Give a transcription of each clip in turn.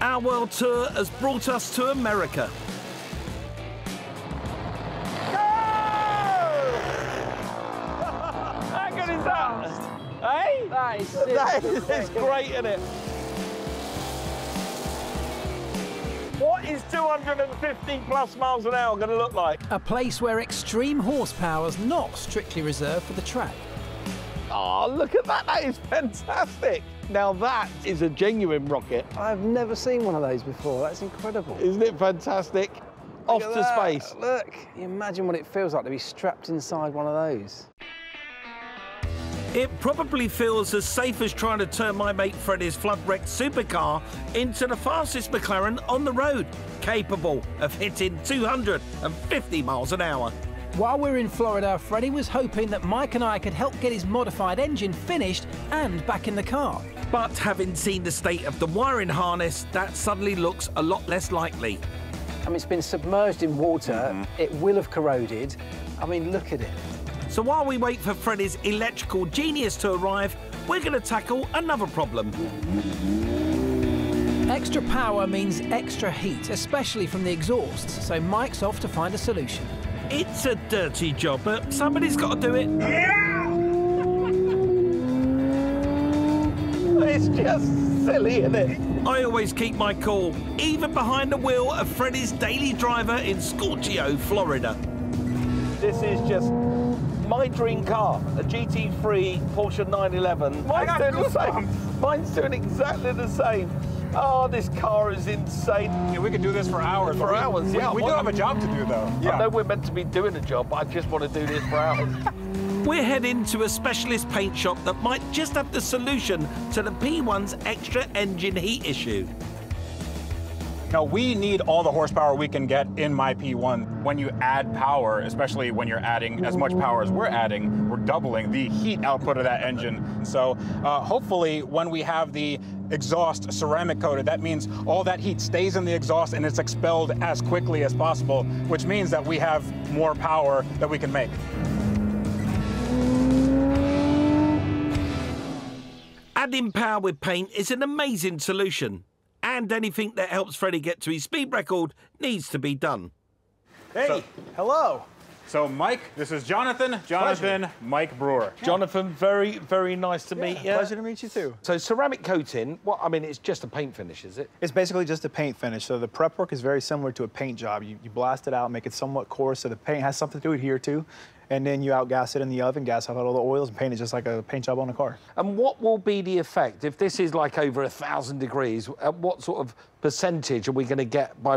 Our world tour has brought us to America. How good is that? Hey? That is sick. That is great, isn't it? What is 250 plus miles an hour going to look like? A place where extreme horsepower is not strictly reserved for the track. Oh, look at that. That is fantastic. Now that is a genuine rocket. I've never seen one of those before. That's incredible. Isn't it fantastic? Off Look to at that. space. Look, can you imagine what it feels like to be strapped inside one of those. It probably feels as safe as trying to turn my mate Freddie's flood-wrecked supercar into the fastest McLaren on the road, capable of hitting 250 miles an hour. While we're in Florida, Freddie was hoping that Mike and I could help get his modified engine finished and back in the car. But having seen the state of the wiring harness, that suddenly looks a lot less likely. I mean, it's been submerged in water. It will have corroded. I mean, look at it. So while we wait for Freddie's electrical genius to arrive, we're going to tackle another problem. Extra power means extra heat, especially from the exhaust, so Mike's off to find a solution. It's a dirty job, but somebody's got to do it. It's just silly, isn't it? I always keep my cool, even behind the wheel of Freddie's daily driver in Scorchio, Florida. This is just my dream car, a GT3 Porsche 911. Mine's doing the same. Mine's doing exactly the same. Oh, this car is insane. Yeah, we could do this for hours. For hours, yeah. We do have a job to do, though. I know we're meant to be doing a job, but I just want to do this for hours. We're heading to a specialist paint shop that might just have the solution to the P1's extra engine heat issue. Now, we need all the horsepower we can get in my P1. When you add power, especially when you're adding as much power as we're adding, we're doubling the heat output of that engine. So hopefully when we have the exhaust ceramic coated, that means all that heat stays in the exhaust and it's expelled as quickly as possible, which means that we have more power that we can make. Adding power with paint is an amazing solution. And anything that helps Freddie get to his speed record needs to be done. Hey, Hello. so Mike, this is Jonathan. Jonathan, Mike Brewer. Jonathan, very, very nice to meet you. Pleasure to meet you too. So ceramic coating, what? I mean, it's just a paint finish, is it? It's basically just a paint finish. So the prep work is very similar to a paint job. You blast it out, make it somewhat coarse so the paint has something to adhere to, and then you outgas it in the oven, gas out all the oils, and paint it just like a paint job on a car. And what will be the effect? If this is like over 1,000 degrees, what sort of percentage are we going to get by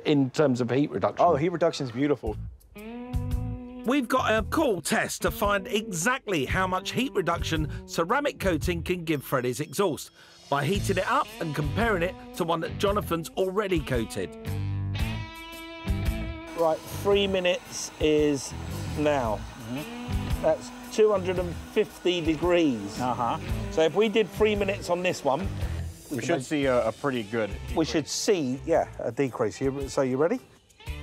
in terms of heat reduction? Oh, the heat reduction is beautiful. We've got a cool test to find exactly how much heat reduction ceramic coating can give Freddie's exhaust by heating it up and comparing it to one that Jonathan's already coated. Right, 3 minutes is now. That's 250 degrees. So if we did 3 minutes on this one, We should see a pretty good. we should see, yeah, a decrease. So you ready?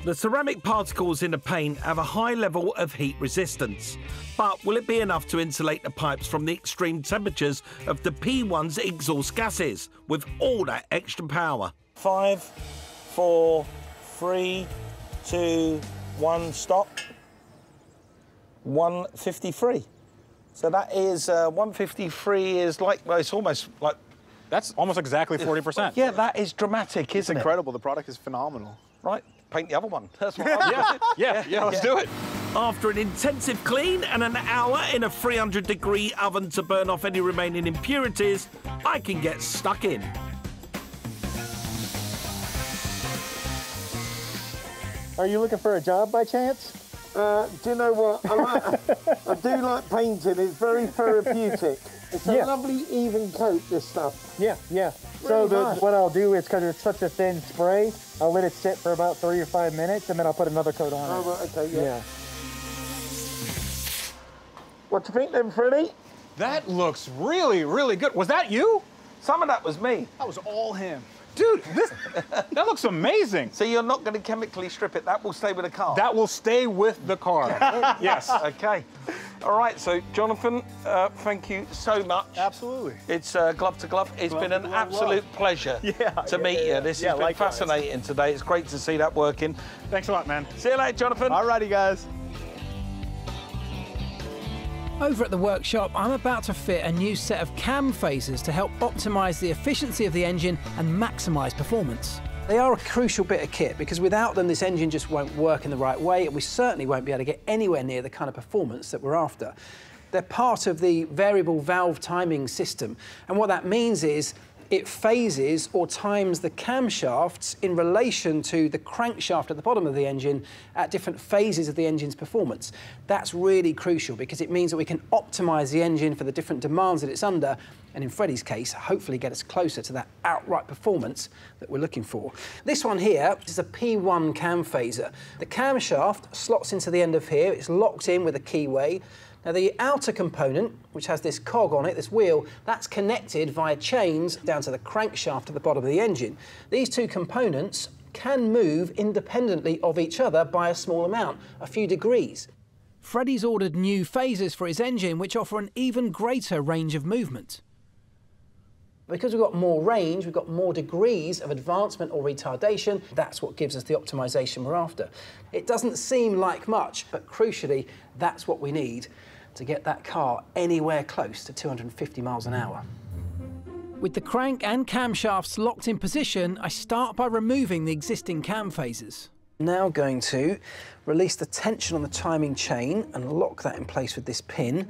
The ceramic particles in the paint have a high level of heat resistance. But will it be enough to insulate the pipes from the extreme temperatures of the P1's exhaust gases with all that extra power? 5, 4, 3, 2, 1, stop. 153. So that is 153 is like, well, it's almost like. That's almost exactly 40%. Yeah, that is dramatic, isn't it? Incredible. The product is phenomenal. Right, paint the other one. That's what I'm Yeah, let's do it. After an intensive clean and an hour in a 300-degree oven to burn off any remaining impurities, I can get stuck in. Are you looking for a job by chance? Do you know what? I do like painting. It's very therapeutic. It's a lovely even coat, this stuff. Yeah. Really nice. What I'll do is, because it's such a thin spray, I'll let it sit for about 3 or 5 minutes, and then I'll put another coat on it. Oh, right, okay, yeah. What do you think then, Freddie? That looks really, really good. Was that you? Some of that was me. That was all him. Dude, that looks amazing. So you're not going to chemically strip it? That will stay with the car? That will stay with the car. Yes. Okay. All right, so Jonathan, thank you so much. Absolutely. It's glove to glove. It's been an absolute pleasure to meet you. This has been fascinating today. It's great to see that working. Thanks a lot, man. See you later, Jonathan. All righty, guys. Over at the workshop, I'm about to fit a new set of cam phasers to help optimise the efficiency of the engine and maximise performance. They are a crucial bit of kit because without them this engine just won't work in the right way, and we certainly won't be able to get anywhere near the kind of performance that we're after. They're part of the variable valve timing system, and what that means is it phases or times the camshafts in relation to the crankshaft at the bottom of the engine at different phases of the engine's performance. That's really crucial because it means that we can optimise the engine for the different demands that it's under, and in Freddie's case, hopefully get us closer to that outright performance that we're looking for. This one here is a P1 cam phaser. The camshaft slots into the end of here, it's locked in with a keyway. Now the outer component, which has this cog on it, this wheel, that's connected via chains down to the crankshaft at the bottom of the engine. These two components can move independently of each other by a small amount, a few degrees. Freddie's ordered new phasers for his engine which offer an even greater range of movement. Because we've got more range, we've got more degrees of advancement or retardation, that's what gives us the optimisation we're after. It doesn't seem like much, but crucially, that's what we need to get that car anywhere close to 250 miles an hour. With the crank and camshafts locked in position, I start by removing the existing cam phasers. Now going to release the tension on the timing chain and lock that in place with this pin.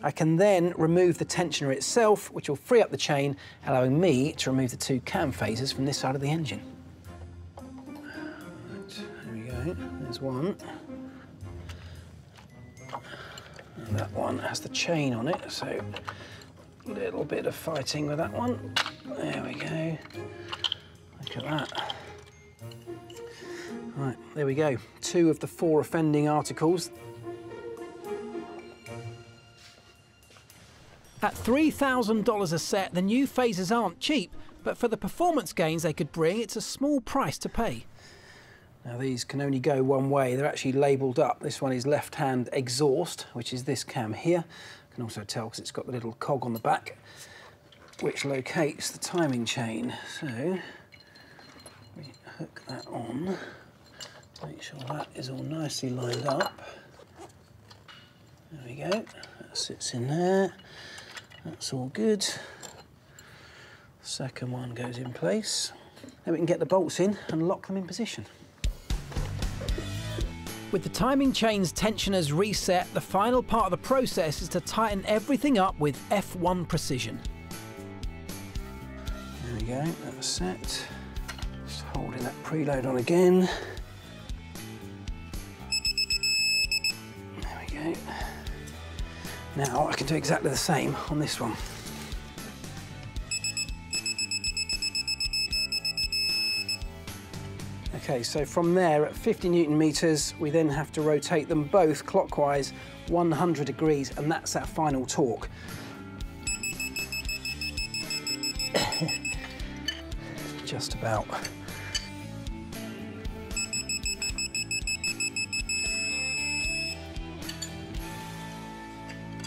I can then remove the tensioner itself, which will free up the chain, allowing me to remove the two cam phasers from this side of the engine. Right, there we go, there's one. And that one has the chain on it, so a little bit of fighting with that one. There we go. Look at that. Right, there we go. 2 of the 4 offending articles. At $3,000 a set, the new phasers aren't cheap, but for the performance gains they could bring, it's a small price to pay. Now these can only go one way. They're actually labelled up. This one is left-hand exhaust, which is this cam here. You can also tell because it's got the little cog on the back, which locates the timing chain. So we hook that on. Make sure that is all nicely lined up. There we go. That sits in there. That's all good. Second one goes in place. Then we can get the bolts in and lock them in position. With the timing chain's tensioners reset, the final part of the process is to tighten everything up with F1 precision. There we go, that's set. Just holding that preload on again. There we go. Now I can do exactly the same on this one. Okay, so from there at 50 Newton meters, we then have to rotate them both clockwise 100 degrees, and that's our final torque. Just about.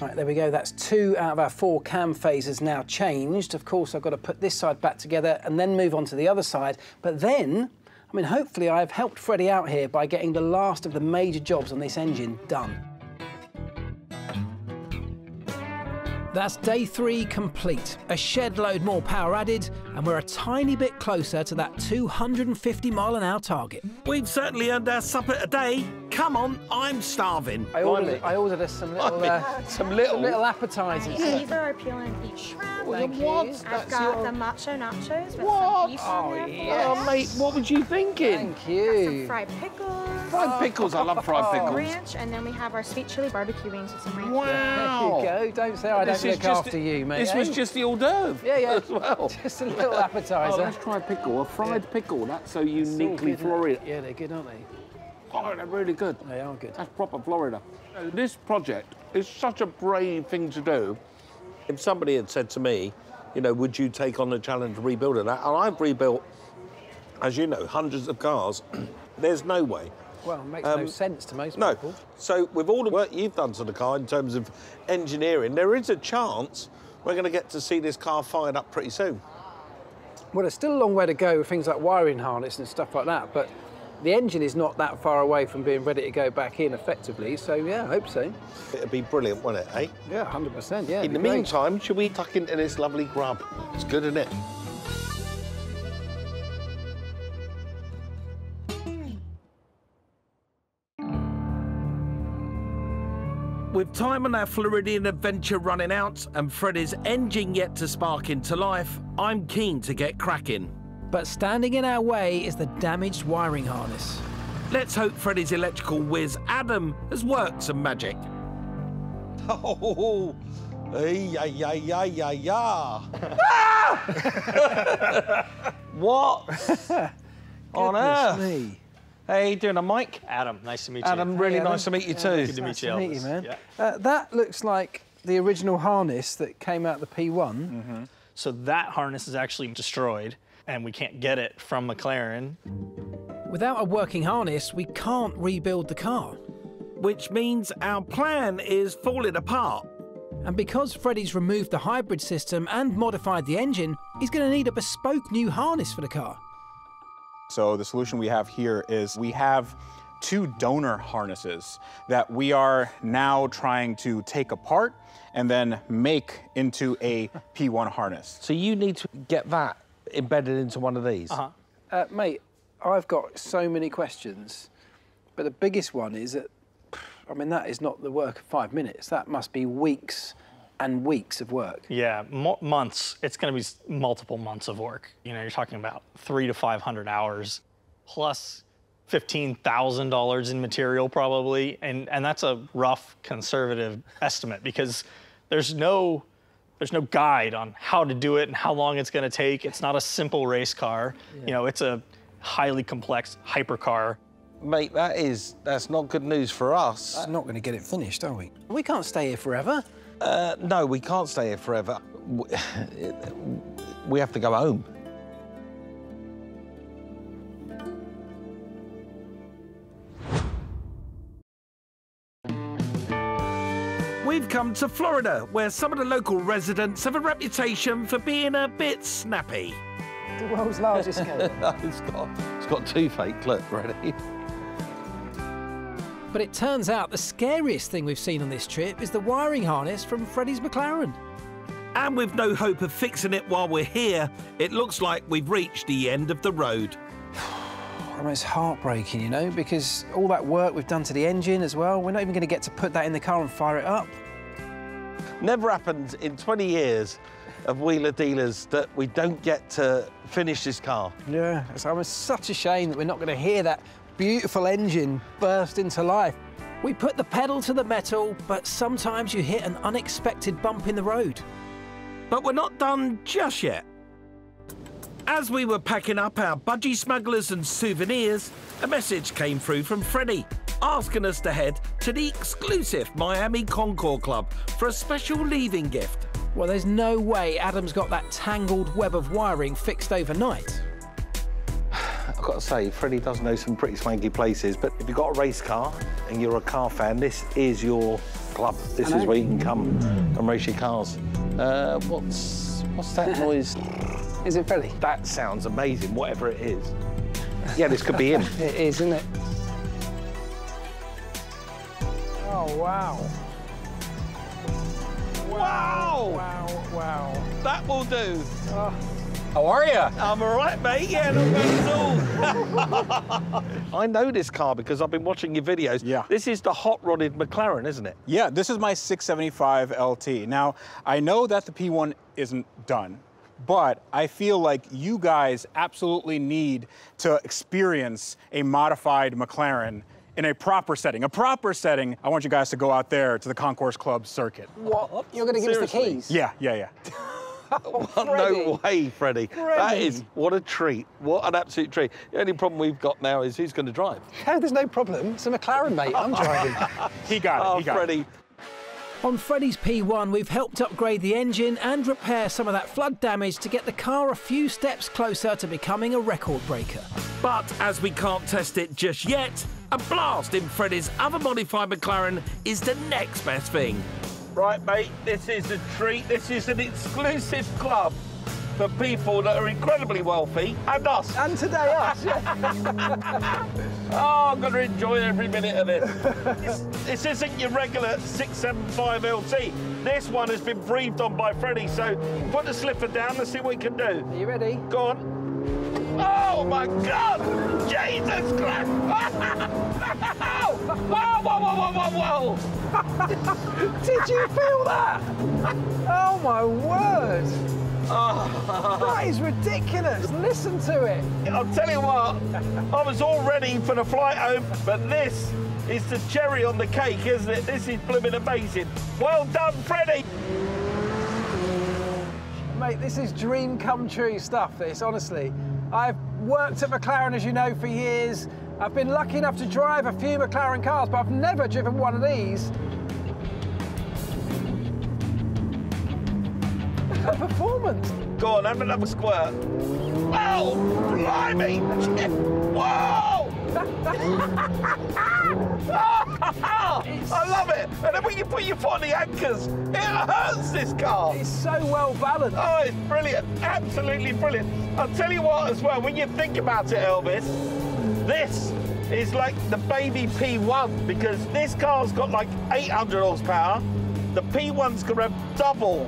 Right, there we go, that's 2 out of our 4 cam phasers now changed. Of course, I've got to put this side back together and then move on to the other side, but then, I mean, hopefully I've helped Freddie out here by getting the last of the major jobs on this engine done. That's day 3 complete. A shed load more power added, and we're a tiny bit closer to that 250 mile an hour target. We've certainly earned our supper today. Come on, I'm starving. I ordered us some little appetizers. These are our peel and eat shrimp. What? I've got the macho nachos with some beef on there. Yes. Oh, mate, what was you thinking? Thank you. Some fried pickles. Fried pickles, I love fried pickles. Ranch, and then we have our sweet chili barbecue wings with some ranch. Wow. There you go. Don't say I don't look after you, mate. This was just the hors d'oeuvre. Yeah. As well. Just a little appetizer. Oh, let's try a pickle, a fried pickle. That's so uniquely Florida. Yeah, they're good, aren't they? Oh, they're really good. They are good. That's proper Florida. This project is such a brave thing to do. If somebody had said to me, you know, would you take on the challenge of rebuilding that? And I've rebuilt as you know, hundreds of cars, there's no way. Well, it makes no sense to most No. people. So with all the work you've done to the car in terms of engineering, there is a chance we're going to get to see this car fired up pretty soon. Well, there's still a long way to go with things like wiring harness and stuff like that, but the engine is not that far away from being ready to go back in effectively, so yeah, I hope so. It'd be brilliant, wouldn't it, eh? Yeah, 100%, yeah. In the meantime, should we tuck into this lovely grub? It's good, isn't it? With time on our Floridian adventure running out and Freddie's engine yet to spark into life, I'm keen to get cracking. But standing in our way is the damaged wiring harness. Let's hope Freddie's electrical whiz, Adam, has worked some magic. Oh, yeah. What on earth? Me. Hey, you doing, Mike? Adam, nice to meet you. Adam, really Adam. nice to meet you too. Good to meet you, Nice to meet Elvis. you, man. Yeah. That looks like the original harness that came out of the P1. So that harness is actually destroyed, and we can't get it from McLaren. Without a working harness, we can't rebuild the car. Which means our plan is falling apart. And because Freddie's removed the hybrid system and modified the engine, he's going to need a bespoke new harness for the car. So the solution we have here is we have 2 donor harnesses that we are now trying to take apart and then make into a P1 harness. So you need to get that embedded into one of these. Mate, I've got so many questions, but the biggest one is that, I mean, that is not the work of 5 minutes. That must be weeks and weeks of work. Yeah, months. It's going to be multiple months of work. You know, you're talking about 300 to 500 hours, plus $15,000 in material probably, and that's a rough conservative estimate because there's no guide on how to do it and how long it's going to take. It's not a simple race car. Yeah. You know, it's a highly complex hypercar. Mate, that's not good news for us. We're not going to get it finished, are we? We can't stay here forever. No, we can't stay here forever. We have to go home. We've come to Florida, where some of the local residents have a reputation for being a bit snappy. The world's largest scale. It's got toothache, look, ready? But it turns out the scariest thing we've seen on this trip is the wiring harness from Freddie's McLaren. And with no hope of fixing it while we're here, it looks like we've reached the end of the road. I mean, it's heartbreaking, you know, because all that work we've done to the engine as well, we're not even going to get to put that in the car and fire it up. Never happened in 20 years of wheeler dealers that we don't get to finish this car. Yeah, so it's such a shame that we're not going to hear that beautiful engine burst into life. We put the pedal to the metal, but sometimes you hit an unexpected bump in the road. But we're not done just yet. As we were packing up our budgie smugglers and souvenirs, a message came through from Freddie, asking us to head to the exclusive Miami Concours Club for a special leaving gift. Well, there's no way Adam's got that tangled web of wiring fixed overnight. I've got to say, Freddie does know some pretty swanky places, but if you've got a race car and you're a car fan, this is your club. This is where you can come and race your cars. What's that noise? Is it Freddie? That sounds amazing, whatever it is. Yeah, this could be him. It is, isn't it? Oh, wow. Wow! Wow, wow. That will do. How are you? I'm all right, mate. Yeah, not bad at all. I know this car because I've been watching your videos. Yeah. This is the hot-rodded McLaren, isn't it? Yeah, this is my 675 LT. Now, I know that the P1 isn't done, but I feel like you guys absolutely need to experience a modified McLaren in a proper setting. A proper setting, I want you guys to go out there to the Concours Club circuit. What? You're going to give us the keys? Yeah. No way, Freddie. That is, what a treat. What an absolute treat. The only problem we've got now is who's going to drive. No, there's no problem. It's a McLaren, mate. I'm driving. He got it. Freddie. On Freddie's P1, we've helped upgrade the engine and repair some of that flood damage to get the car a few steps closer to becoming a record breaker. But as we can't test it just yet, a blast in Freddie's other modified McLaren is the next best thing. Right, mate, this is a treat. This is an exclusive club for people that are incredibly wealthy, and us. And today us, Oh, I'm going to enjoy every minute of this. This isn't your regular 675 LT. This one has been breathed on by Freddie, so put the slipper down, let's see what we can do. Are you ready? Go on. Oh, my God! Jesus Christ! Whoa, whoa, whoa, whoa, whoa, whoa! Did you feel that? Oh, my word! Oh. That is ridiculous. Listen to it. I'll tell you what, I was all ready for the flight home, but this is the cherry on the cake, isn't it? This is blooming amazing. Well done, Freddie. Mate, this is dream come true stuff, this, honestly. I've worked at McLaren, as you know, for years. I've been lucky enough to drive a few McLaren cars, but I've never driven one of these. Performance. Go on, have another squirt. Wow, blimey! Whoa! I love it. And then when you put your foot on the anchors, it hurts this car. It's so well balanced. Oh, it's brilliant. Absolutely brilliant. I'll tell you what as well, when you think about it, Elvis, this is like the baby P1 because this car's got like 800 horsepower. The P1's going to have double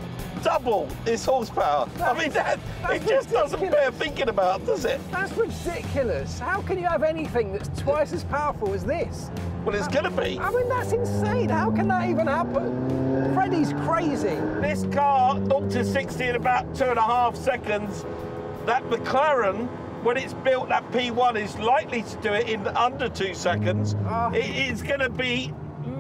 its horsepower. I mean, it just doesn't bear thinking about, does it? That's ridiculous. How can you have anything that's twice as powerful as this? Well, it's going to be. I mean, that's insane. How can that even happen? Freddie's crazy. This car, 0 to 60 in about 2.5 seconds. That McLaren, when it's built, that P1 is likely to do it in under 2 seconds. It is going to be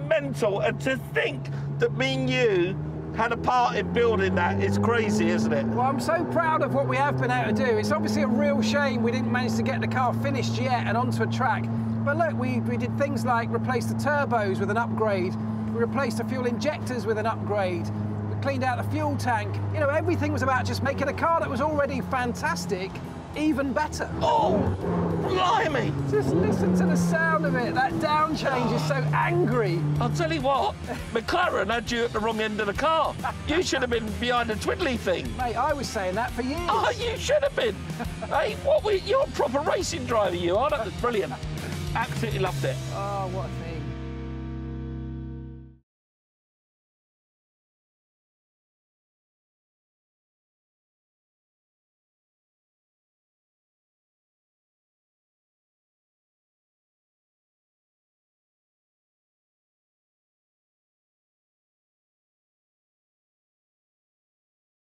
mental. And to think that me and you had a part in building that is crazy, isn't it? Well, I'm so proud of what we have been able to do. It's obviously a real shame we didn't manage to get the car finished yet and onto a track. But look, we did things like replace the turbos with an upgrade. We replaced the fuel injectors with an upgrade. We cleaned out the fuel tank. You know, everything was about just making a car that was already fantastic even better. Oh, blimey! Just listen to the sound of it. That down change is so angry. I'll tell you what, McLaren had you at the wrong end of the car. You should have been behind the twiddly thing. Mate, I was saying that for years. Oh, you should have been. Hey, you're a proper racing driver, you are. That was brilliant. Absolutely loved it. Oh, what a thing.